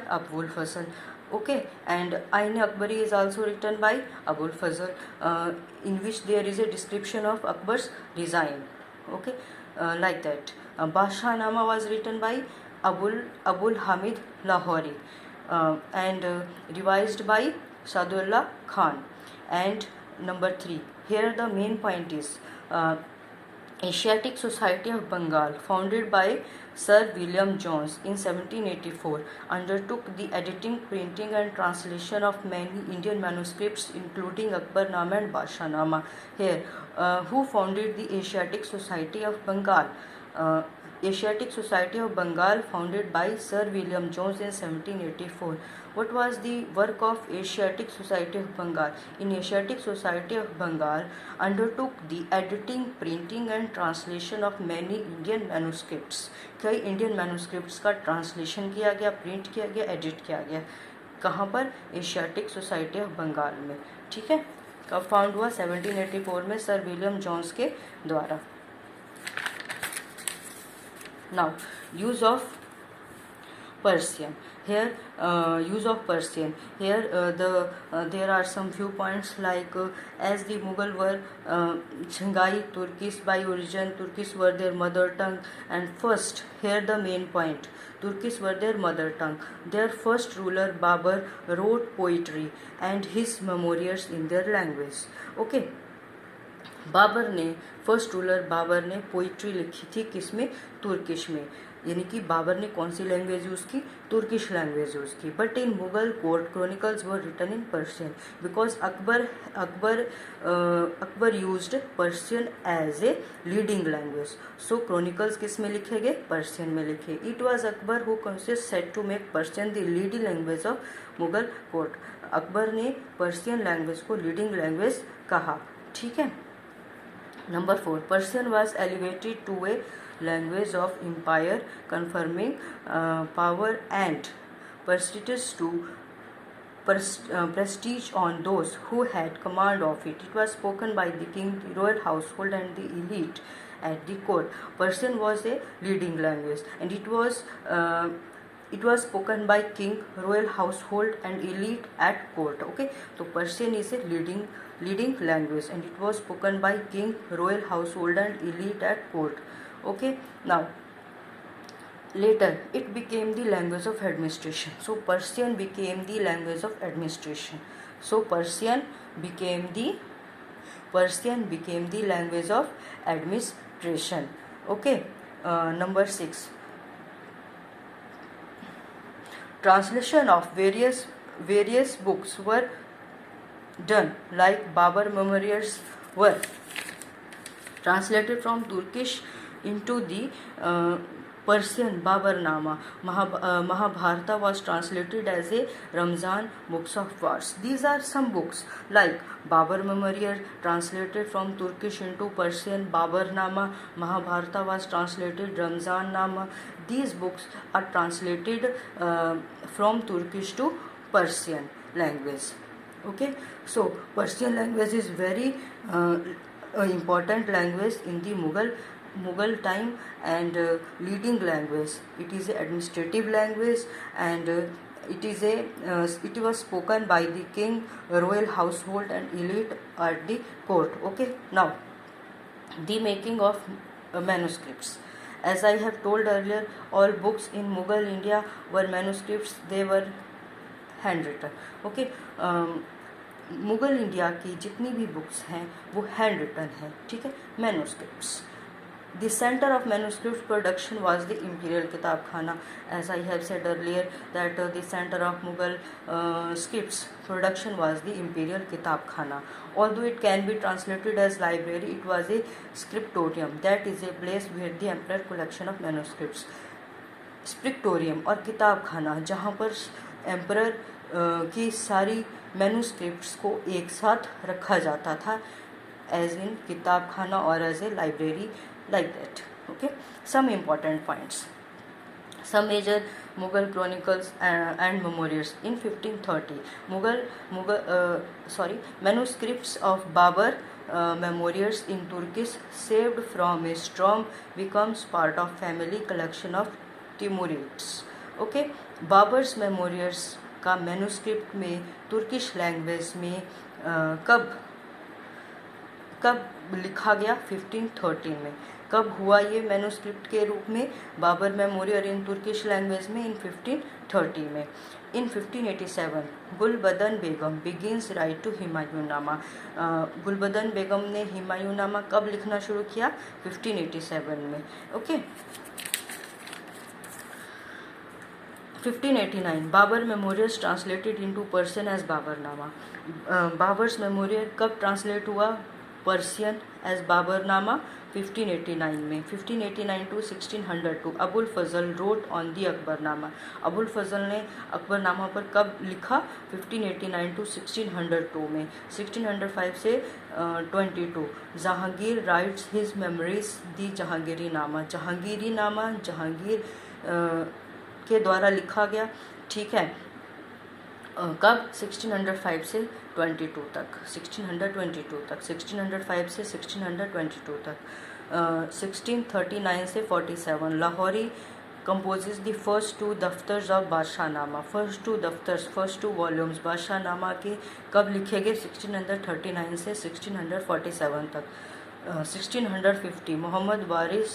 Abul Fazl. Okay, and Ain Akbari is also written by Abul Fazl, in which there is a description of Akbar's design. Okay, like that. Basha Nama was written by Abul Hamid Lahori, and revised by Sadullah Khan. And number 3, here the main point is Asiatic Society of Bengal, founded by Sir William Jones in 1784, undertook the editing, printing and translation of many Indian manuscripts including Akbarnama and Bashanama. Here, who founded the Asiatic Society of Bengal? Asiatic Society of Bengal, founded by Sir William Jones in 1784. What was the work of Asiatic Society of Bengal? In Asiatic Society of Bengal undertook the editing, printing and translation of many Indian manuscripts. कई Indian manuscripts का translation किया गया, print किया गया, edit किया गया. कहाँ पर? एशियाटिक सोसाइटी ऑफ बंगाल में. ठीक है. कब फाउंड हुआ? 1784 में सर विलियम जॉन्स के द्वारा. Now, use of Persian. Here, use of Persian. Here, there are some few points like as the Mughal were Zhangai Turkish by origin, Turkish were their mother tongue, and first, here the main point, Turkish were their mother tongue. Their first ruler Babur wrote poetry and his memoirs in their language. Okay. Babar ने, first ruler Babar ने poetry लिखी थी किसमें? Turkish में. यानी कि बाबर ने कौन सी लैंग्वेज यूज़ की? तुर्किश लैंग्वेज यूज़ की. But in Mughal court chronicles were written in Persian because Akbar used Persian as a leading language. So chronicles किस में लिखे गए? पर्शियन में लिखे. It was Akbar who consist set to make Persian the leading language of Mughal court. Akbar ने Persian language को leading language कहा. ठीक है. Number 4, Persian was elevated to a language of empire, conferring power and prestige on those who had command of it. It was spoken by the king, the royal household, and the elite at the court. Persian was a leading language, and it was spoken by king, royal household, and elite at court. Okay, so Persian is a leading language, and it was spoken by king, royal household, and elite at court. Okay, now later it became the language of administration. So Persian became the language of administration. So Persian became the language of administration. Okay, number 6, translation of various books were done, like Babur memoirs were translated from Turkish into the Persian Baburnama. Mahabharata was translated as a Ramzan books of wars. These are some books like Babur memoirs translated from Turkish into Persian, Baburnama. Mahabharata was translated Ramzan Nama. These books are translated from Turkish to Persian language. Okay, so Persian language is very important language in the Mughal time and leading language. It is an administrative language, and it was spoken by the king, royal household, and elite at the court. Okay, now the making of manuscripts. As I have told earlier, all books in Mughal India were manuscripts. They were handwritten. Okay, Mughal India की जितनी भी books हैं वो hand written है. ठीक है. Manuscripts. The centre of manuscript production was the imperial किताब खाना. As I have said earlier that the centre of Mughal scripts production was the imperial किताब खाना. Although it can be translated as library, it was a scriptorium that is a place where the emperor collection of manuscripts. Scriptorium और किताब खाना जहाँ पर emperor की सारी manuscripts को एक साथ रखा जाता था, एज इन किताब खाना और as a library, like that. Okay, some important points. Some major Mughal chronicles and memoirs. In 1530, manuscripts of Babur memoirs in Turkish, saved from a storm, becomes part of family collection of Timurids. Okay, Babar's memorials का manuscript में Turkish language में कब लिखा गया? 1513 में। कब हुआ ये मैन्युस्क्रिप्ट के रूप में Babur memorial in Turkish language में? इन 1530 में। In 1587 Gulbadan Begum begins write to Humayunnama. Gulbadan Begum ने हुमायूंनामा कब लिखना शुरू किया? 1587 में। Okay. 1589 Babur memorials translated into Persian as Baburnama. Babur's memorial कब ट्रांसलेट हुआ पर्शियन एज बाबरनामा? 1589 में। 1589 to 1602 Abul Fazl wrote on the Akbarnama. Abul Fazl ने अकबरनामा पर कब लिखा? 1589 टू 1602 में। 1605 से 22 जहांगीर राइट्स हिज मेमोरीज दी जहांगीरी नामा। जहांगीरी नामा जहांगीर के द्वारा लिखा गया। ठीक है। कब? 1605 से 22 तक। 1622 तक। 1605 से 1622 तक। 1639 से 47 Lahori composes the first two दफ्तर्स of Badshahnama. First two volumes Badshahnama के कब लिखे गए? 1639 से 1647 तक। 1650 Mohammad Waris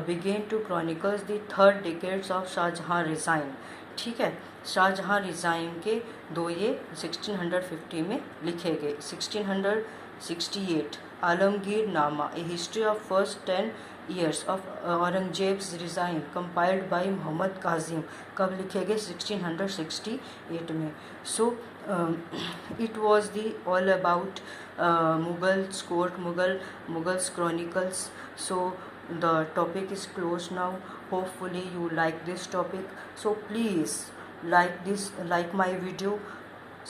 began to chronicles the third decades of Shah Jahan reign. ठीक है। शाहजहां रिजाइन के दो ये 1650 में लिखे गए। 1668 Alamgir nama a history of first 10 years of Aurangzeb's reign compiled by Mohammad Kazim कब लिखे गए? 1668 में। So it was the all about Mughals court Mughals chronicles. So the topic is closed now. Hopefully you like this topic, so please like my video,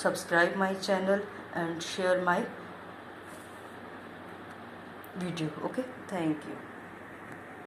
subscribe my channel and share my video. Okay, thank you.